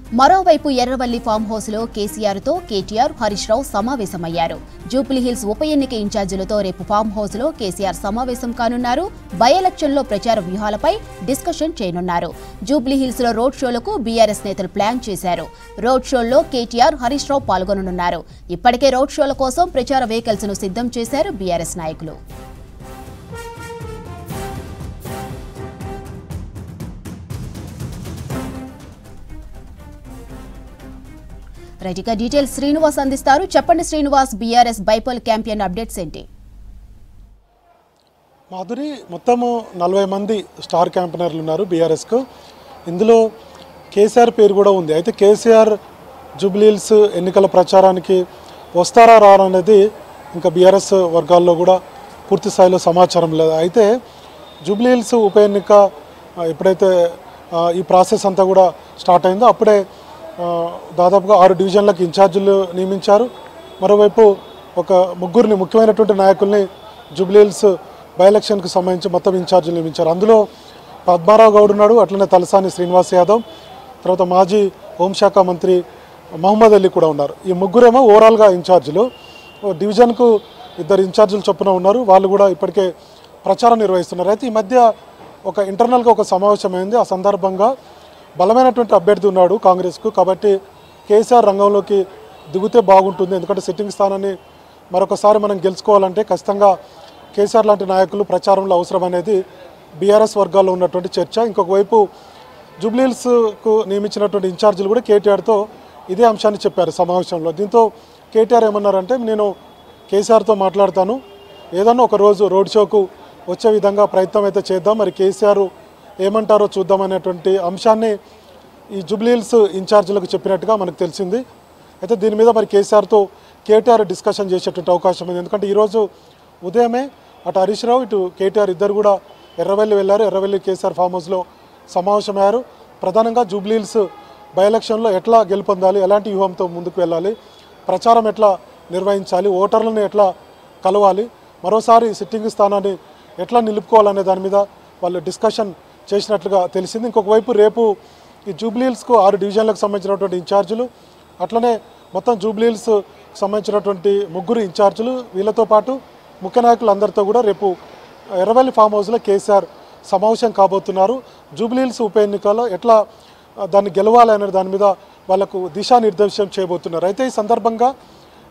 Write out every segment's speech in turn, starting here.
మరోవైపు Erravalli farm house లో కేసీఆర్ తో కేటీఆర్ హరీష్ రావు సమావేశమయ్యారు. జూబ్లీహిల్స్ ఉప ఎన్నిక ఇన్ఛార్జీలతో రేపు ఫామ్ హౌస్ లో కేసీఆర్ సమావేశం కానున్నారు. బై ఎలక్షన్ లో ప్రచార వ్యూహాలపై డిస్కషన్ చేయనున్నారు. జూబ్లీహిల్స్ లో రోడ్ షోలకు బీఆర్ఎస్ నేతలు ప్లాన్ చేశారు. రోడ్ షోల్లో కేటీఆర్ హరీష్ రావు పాల్గొననున్నారు. ఇప్పటికే రోడ్ షోల కోసం ప్రచార వెహికల్స్ ను సిద్ధం చేశారు బీఆర్ఎస్ నాయకులు. రైట్, డీటెయిల్స్ శ్రీనివాస్ అందిస్తారు. చెప్పండి Srinivas, BRS bypoll campaign updates ఏంటి? మాధురి, మొత్తము 40 మంది స్టార్ క్యాంపెయినర్లు ఉన్నారు బీఆర్ఎస్కు. ఇందులో కేసీఆర్ పేరు కూడా ఉంది. అయితే కేసీఆర్ జూబ్లీహిల్స్ ఎన్నికల ప్రచారానికి వస్తారా రారా అనేది ఇంకా బీఆర్ఎస్ వర్గాల్లో కూడా పూర్తి స్థాయిలో సమాచారం లేదు. అయితే జూబ్లీహిల్స్ ఉప ఎన్నిక ఎప్పుడైతే ఈ ప్రాసెస్ అంతా కూడా స్టార్ట్ అయిందో అప్పుడే దాదాపుగా 6 డివిజన్లకు ఇన్ఛార్జీలు నియమించారు. మరోవైపు ఒక ముగ్గురిని ముఖ్యమైనటువంటి నాయకుల్ని జూబ్లీహిల్స్ బై ఎలక్షన్కి సంబంధించి మొత్తం ఇన్ఛార్జీలు నియమించారు. అందులో పద్మారావు గౌడ్ ఉన్నాడు, అట్లనే తలసాని శ్రీనివాస్ యాదవ్, తర్వాత మాజీ హోంశాఖ మంత్రి మహమ్మద్ అలీ కూడా ఉన్నారు. ఈ ముగ్గురేమో ఓవరాల్గా ఇన్ఛార్జీలు. డివిజన్కు 2 ఇన్ఛార్జీలు చొప్పున ఉన్నారు. వాళ్ళు కూడా ఇప్పటికే ప్రచారం నిర్వహిస్తున్నారు. అయితే ఈ మధ్య ఒక ఇంటర్నల్గా ఒక సమావేశం అయింది. ఆ సందర్భంగా బలమైనటువంటి అభ్యర్థి ఉన్నాడు కాంగ్రెస్కు, కాబట్టి కేసీఆర్ రంగంలోకి దిగితే బాగుంటుంది. ఎందుకంటే సిట్టింగ్ స్థానాన్ని మరొకసారి మనం గెలుచుకోవాలంటే ఖచ్చితంగా కేసీఆర్ లాంటి నాయకులు ప్రచారంలో అవసరం అనేది బీఆర్ఎస్ వర్గాల్లో ఉన్నటువంటి చర్చ. ఇంకొక వైపు జూబ్లీహిల్స్కు నియమించినటువంటి ఇన్ఛార్జీలు కూడా కేటీఆర్తో ఇదే అంశాన్ని చెప్పారు సమావేశంలో. దీంతో కేటీఆర్ ఏమన్నారంటే, నేను కేసీఆర్తో మాట్లాడతాను, ఏదన్నా ఒక రోజు రోడ్ షోకు వచ్చే విధంగా ప్రయత్నం అయితే చేద్దాం, మరి కేసీఆర్ ఏమంటారో చూద్దామనేటువంటి అంశాన్ని ఈ జూబ్లీహిల్స్ ఇన్ఛార్జీలకు చెప్పినట్టుగా మనకు తెలిసింది. అయితే దీని మీద మరి కేటీఆర్ డిస్కషన్ చేసేటువంటి అవకాశం ఉంది. ఎందుకంటే ఈరోజు ఉదయమే అటు హరీష్ రావు ఇటు కేటీఆర్ ఇద్దరు కూడా ఎర్రవల్లి వెళ్ళారు. ఎర్రవల్లి కేసీఆర్ ఫామ్ హౌస్లో సమావేశమయ్యారు. ప్రధానంగా జూబ్లీహిల్స్ బై ఎలక్షన్లో ఎట్లా గెలుపొందాలి, ఎలాంటి వ్యూహంతో ముందుకు వెళ్ళాలి, ప్రచారం ఎట్లా నిర్వహించాలి, ఓటర్లను ఎట్లా కలవాలి, మరోసారి సిట్టింగ్ స్థానాన్ని ఎట్లా నిలుపుకోవాలనే దాని మీద వాళ్ళు డిస్కషన్ చేసినట్లుగా తెలిసింది. ఇంకొక వైపు రేపు ఈ జూబ్లీహిల్స్కు 6 డివిజన్లకు సంబంధించినటువంటి ఇన్ఛార్జీలు, అట్లనే మొత్తం జూబ్లీహిల్స్ సంబంధించినటువంటి 3 ఇన్ఛార్జీలు, వీళ్ళతో పాటు ముఖ్య నాయకులు అందరితో కూడా రేపు ఎర్రవల్లి ఫామ్ హౌస్లో కేసీఆర్ సమావేశం కాబోతున్నారు. జూబ్లీహిల్స్ ఉప ఎన్నికల్లో ఎట్లా దాన్ని గెలవాలి అనే దాని మీద వాళ్ళకు దిశానిర్దేశం చేయబోతున్నారు. అయితే ఈ సందర్భంగా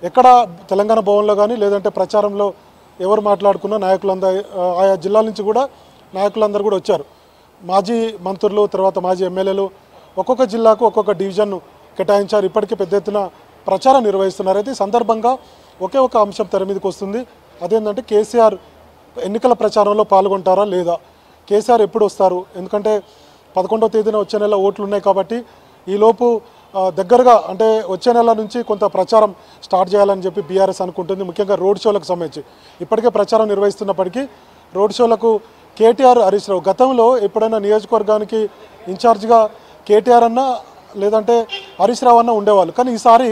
ఎక్కడ తెలంగాణ భవన్లో కానీ లేదంటే ప్రచారంలో ఎవరు మాట్లాడుకున్న నాయకులందరూ ఆయా జిల్లాల నుంచి కూడా నాయకులందరూ కూడా వచ్చారు. మాజీ మంత్రులు, తర్వాత మాజీ ఎమ్మెల్యేలు ఒక్కొక్క జిల్లాకు ఒక్కొక్క డివిజన్ను కేటాయించారు. ఇప్పటికే పెద్ద ఎత్తున ప్రచారం నిర్వహిస్తున్నారు. అయితే ఈ సందర్భంగా ఒకే ఒక అంశం తెర మీదకి వస్తుంది. అదేంటంటే కేసీఆర్ ఎన్నికల ప్రచారంలో పాల్గొంటారా లేదా, కేసీఆర్ ఎప్పుడు వస్తారు, ఎందుకంటే 11వ తేదీన వచ్చే నెల ఓట్లు ఉన్నాయి కాబట్టి ఈలోపు దగ్గరగా అంటే వచ్చే నెల నుంచి కొంత ప్రచారం స్టార్ట్ చేయాలని చెప్పి బీఆర్ఎస్ అనుకుంటుంది. ముఖ్యంగా రోడ్ షోలకు సంబంధించి ఇప్పటికే ప్రచారం నిర్వహిస్తున్నప్పటికీ రోడ్ షోలకు కేటీఆర్ హరీష్ రావు గతంలో ఎప్పుడైనా నియోజకవర్గానికి ఇన్ఛార్జ్గా కేటీఆర్ అన్న లేదంటే హరీష్ రావు అన్న ఉండేవాళ్ళు. కానీ ఈసారి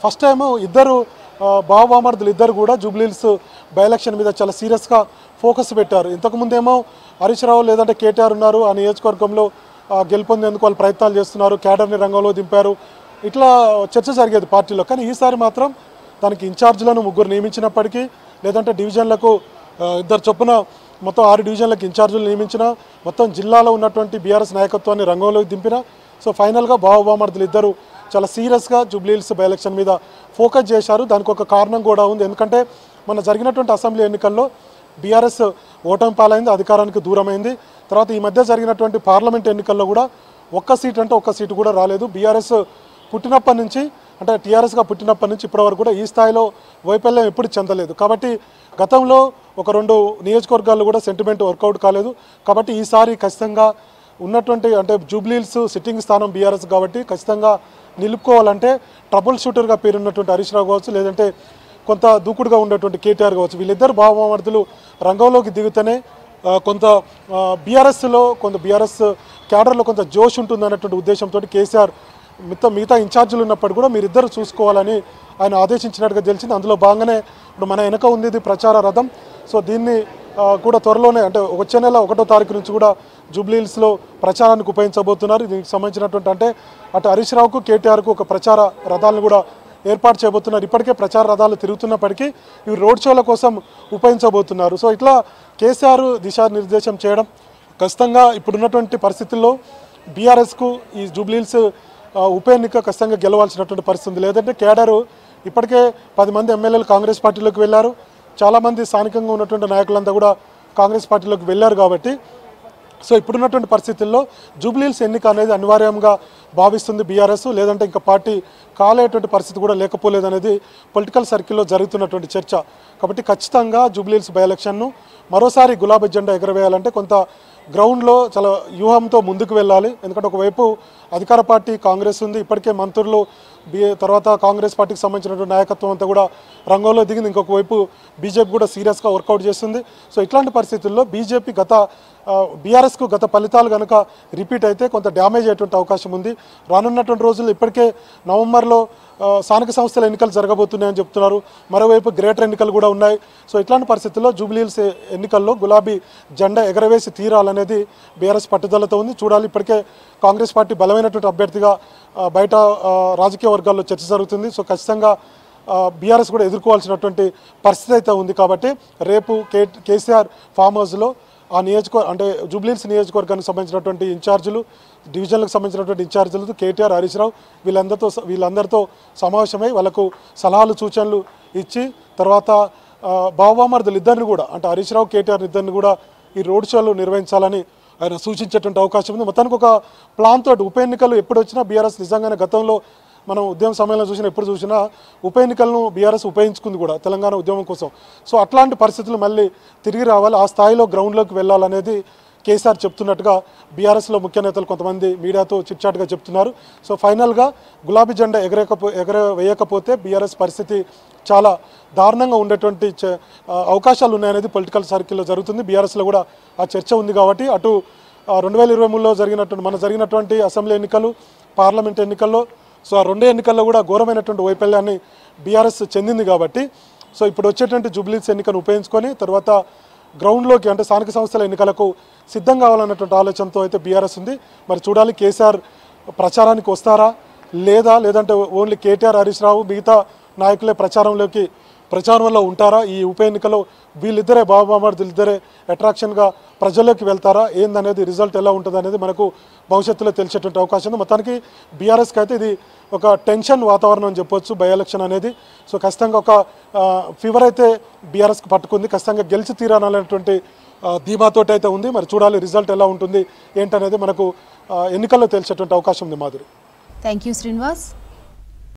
ఫస్ట్ టైం ఇద్దరు బావబామర్దులు ఇద్దరు కూడా జూబ్లీహిల్స్ బై ఎలక్షన్ మీద చాలా సీరియస్గా ఫోకస్ పెట్టారు. ఇంతకుముందేమో హరీష్ రావు లేదంటే కేటీఆర్ ఉన్నారు, ఆ నియోజకవర్గంలో గెలుపొందేందుకు వాళ్ళు ప్రయత్నాలు చేస్తున్నారు, క్యాడర్ని రంగంలో దింపారు, ఇట్లా చర్చ జరిగేది పార్టీలో. కానీ ఈసారి మాత్రం దానికి ఇన్ఛార్జీలను 3 నియమించినప్పటికీ లేదంటే డివిజన్లకు 2 చొప్పున మొత్తం 6 డివిజన్లకు ఇన్ఛార్జీలు నియమించిన, మొత్తం జిల్లాలో ఉన్నటువంటి బీఆర్ఎస్ నాయకత్వాన్ని రంగంలోకి దింపిన. సో ఫైనల్గా బావబామర్దులు ఇద్దరు చాలా సీరియస్గా జూబ్లీహిల్స్ బై ఎలక్షన్ మీద ఫోకస్ చేశారు. దానికి ఒక కారణం కూడా ఉంది. ఎందుకంటే మన జరిగినటువంటి అసెంబ్లీ ఎన్నికల్లో బీఆర్ఎస్ ఓటమి పాలైంది, అధికారానికి దూరమైంది. తర్వాత ఈ మధ్య జరిగినటువంటి పార్లమెంట్ ఎన్నికల్లో కూడా ఒక్క సీటు కూడా రాలేదు. బీఆర్ఎస్ పుట్టినప్పటి నుంచి అంటే టీఆర్ఎస్గా పుట్టినప్పటి నుంచి ఇప్పటివరకు కూడా ఈ స్థాయిలో వైఫల్యం ఎప్పుడు చెందలేదు. కాబట్టి గతంలో ఒక 2 నియోజకవర్గాల్లో కూడా సెంటిమెంట్ వర్కౌట్ కాలేదు. కాబట్టి ఈసారి ఖచ్చితంగా ఉన్నటువంటి అంటే జూబ్లీహిల్స్ సిట్టింగ్ స్థానం బీఆర్ఎస్ కాబట్టి ఖచ్చితంగా నిలుపుకోవాలంటే ట్రబుల్ షూటర్గా పేరున్నటువంటి హరీష్ రావు కావచ్చు, లేదంటే కొంత దూకుడుగా ఉన్నటువంటి కేటీఆర్ కావచ్చు, వీళ్ళిద్దరు బావమర్దులు రంగంలోకి దిగుతూనే కొంత బీఆర్ఎస్లో బీఆర్ఎస్ క్యాడర్లో కొంత జోష్ ఉంటుంది అన్నటువంటి ఉద్దేశంతో కేసీఆర్ మిగతా ఇన్ఛార్జీలు ఉన్నప్పుడు కూడా మీరిద్దరు చూసుకోవాలని ఆయన ఆదేశించినట్టుగా తెలిసింది. అందులో భాగంగానే ఇప్పుడు మన వెనక ఉంది ప్రచార రథం. సో దీన్ని కూడా త్వరలోనే అంటే వచ్చే నెల 1వ తారీఖు నుంచి కూడా జూబ్లీహిల్స్లో ప్రచారానికి ఉపయోగించబోతున్నారు. దీనికి సంబంధించినటువంటి అంటే అటు హరీష్ రావుకు కేటీఆర్కు ఒక ప్రచార రథాలను కూడా ఏర్పాటు చేయబోతున్నారు. ఇప్పటికే ప్రచార రథాలు తిరుగుతున్నప్పటికీ ఇవి రోడ్ షోల కోసం ఉపయోగించబోతున్నారు. సో ఇట్లా కేసీఆర్ దిశానిర్దేశం చేయడం ఖచ్చితంగా ఇప్పుడున్నటువంటి పరిస్థితుల్లో బీఆర్ఎస్కు ఈ జూబ్లీహిల్స్ ఉప ఎన్నిక ఖచ్చితంగా గెలవాల్సినటువంటి పరిస్థితి ఉంది. లేదంటే కేడరు ఇప్పటికే 10 మంది ఎమ్మెల్యేలు కాంగ్రెస్ పార్టీలోకి వెళ్ళారు. చాలామంది స్థానికంగా ఉన్నటువంటి నాయకులంతా కూడా కాంగ్రెస్ పార్టీలోకి వెళ్ళారు. కాబట్టి సో ఇప్పుడున్నటువంటి పరిస్థితుల్లో జూబ్లీహిల్స్ ఎన్నిక అనేది అనివార్యంగా భావిస్తుంది బీఆర్ఎస్. లేదంటే ఇంకా పార్టీ కాలేటువంటి పరిస్థితి కూడా లేకపోలేదనేది పొలిటికల్ సర్కిల్లో జరుగుతున్నటువంటి చర్చ. కాబట్టి ఖచ్చితంగా జూబ్లీహిల్స్ బై ఎలక్షన్ను మరోసారి గులాబీ జెండా ఎగరవేయాలంటే కొంత గ్రౌండ్లో చాలా వ్యూహంతో ముందుకు వెళ్ళాలి. ఎందుకంటే ఒకవైపు అధికార పార్టీ కాంగ్రెస్ ఉంది, ఇప్పటికే మంత్రులు తర్వాత కాంగ్రెస్ పార్టీకి సంబంధించినటువంటి నాయకత్వం అంతా కూడా రంగంలో దిగింది. ఇంకొక వైపు బీజేపీ కూడా సీరియస్గా వర్కౌట్ చేస్తుంది. సో ఇట్లాంటి పరిస్థితుల్లో బీజేపీ బీఆర్ఎస్కు గత ఫలితాలు కనుక రిపీట్ అయితే కొంత డ్యామేజ్ అయ్యేటువంటి అవకాశం ఉంది. రానున్నటువంటి రోజుల్లో ఇప్పటికే నవంబర్లో స్థానిక సంస్థల ఎన్నికలు జరగబోతున్నాయని చెప్తున్నారు. మరోవైపు గ్రేటర్ ఎన్నికలు కూడా ఉన్నాయి. సో ఇట్లాంటి పరిస్థితుల్లో జూబ్లీహిల్స్ ఎన్నికల్లో గులాబీ జెండా ఎగరవేసి తీరాలనేది బీఆర్ఎస్ పట్టుదలతో ఉంది. చూడాలి. ఇప్పటికే కాంగ్రెస్ పార్టీ బలమైనటువంటి అభ్యర్థిగా బయట రాజకీయ వర్గాల్లో చర్చ జరుగుతుంది. సో ఖచ్చితంగా బీఆర్ఎస్ కూడా ఎదుర్కోవాల్సినటువంటి పరిస్థితి అయితే ఉంది. కాబట్టి రేపు కేసీఆర్ ఫామ్ హౌస్లో ఆ అంటే జూబ్లీహిల్స్ నియోజకవర్గానికి సంబంధించినటువంటి ఇన్ఛార్జీలు, డివిజన్లకు సంబంధించినటువంటి ఇన్ఛార్జీలు కేటీఆర్, హరీష్ రావు వీళ్ళందరితో సమావేశమై వాళ్ళకు సలహాలు సూచనలు ఇచ్చి తర్వాత బావబామర్దులు ఇద్దరిని కూడా అంటే హరీష్ రావు, కేటీఆర్ ఇద్దరిని కూడా ఈ రోడ్ షోలు నిర్వహించాలని ఆయన సూచించేటువంటి అవకాశం ఉంది. మొత్తానికి ఒక ప్లాన్ తోటి ఉప ఎన్నికలు ఎప్పుడు వచ్చినా బీఆర్ఎస్ నిజంగానే గతంలో మనం ఉద్యమ సమయంలో చూసినా ఎప్పుడు చూసినా ఉప ఎన్నికలను బీఆర్ఎస్ ఉపయోగించుకుంది కూడా తెలంగాణ ఉద్యమం కోసం. సో అట్లాంటి పరిస్థితులు మళ్ళీ తిరిగి రావాలి, ఆ స్థాయిలో గ్రౌండ్లోకి వెళ్ళాలనేది కేసీఆర్ చెప్తున్నట్టుగా బీఆర్ఎస్లో ముఖ్య నేతలు కొంతమంది మీడియాతో చిట్చాటుగా చెప్తున్నారు. సో ఫైనల్గా గులాబీ జెండా ఎగరవేయకపోతే బీఆర్ఎస్ పరిస్థితి చాలా దారుణంగా ఉండేటువంటి అవకాశాలు ఉన్నాయనేది పొలిటికల్ సర్కిల్లో జరుగుతుంది. బీఆర్ఎస్లో కూడా ఆ చర్చ ఉంది. కాబట్టి అటు 2023లో జరిగినటువంటి అసెంబ్లీ ఎన్నికలు, పార్లమెంట్ ఎన్నికల్లో సో ఆ 2 ఎన్నికల్లో కూడా ఘోరమైనటువంటి వైఫల్యాన్ని బీఆర్ఎస్ చెందింది. కాబట్టి సో ఇప్పుడు వచ్చేటువంటి జూబ్లీహిల్స్ ఎన్నికను ఉపయోగించుకొని తర్వాత గ్రౌండ్లోకి అంటే స్థానిక సంస్థల ఎన్నికలకు సిద్ధం కావాలన్నటువంటి ఆలోచనతో అయితే బీఆర్ఎస్ ఉంది. మరి చూడాలి కేసీఆర్ ప్రచారానికి వస్తారా లేదంటే ఓన్లీ కేటీఆర్, హరీష్ రావు మిగతా నాయకులే ప్రచారంలో ఉంటారా? ఈ ఉప ఎన్నికలో వీళ్ళిద్దరే బాబామర్దులిద్దరే అట్రాక్షన్గా ప్రజల్లోకి వెళ్తారా? ఏందనేది రిజల్ట్ ఎలా ఉంటుంది అనేది మనకు భవిష్యత్తులో తెలిసేటువంటి అవకాశం ఉంది. మొత్తానికి బీఆర్ఎస్కి అయితే ఇది ఒక టెన్షన్ వాతావరణం అని చెప్పొచ్చు బై ఎలక్షన్ అనేది. సో ఖచ్చితంగా ఒక ఫీవర్ అయితే బీఆర్ఎస్కి పట్టుకుంది. ఖచ్చితంగా గెలిచి తీరాలనేటువంటి ధీమాతోటి అయితే ఉంది. మరి చూడాలి రిజల్ట్ ఎలా ఉంటుంది ఏంటనేది మనకు ఎన్నికల్లో తెలిసేటువంటి అవకాశం ఉంది. మాధురి. Thank you Srinivas.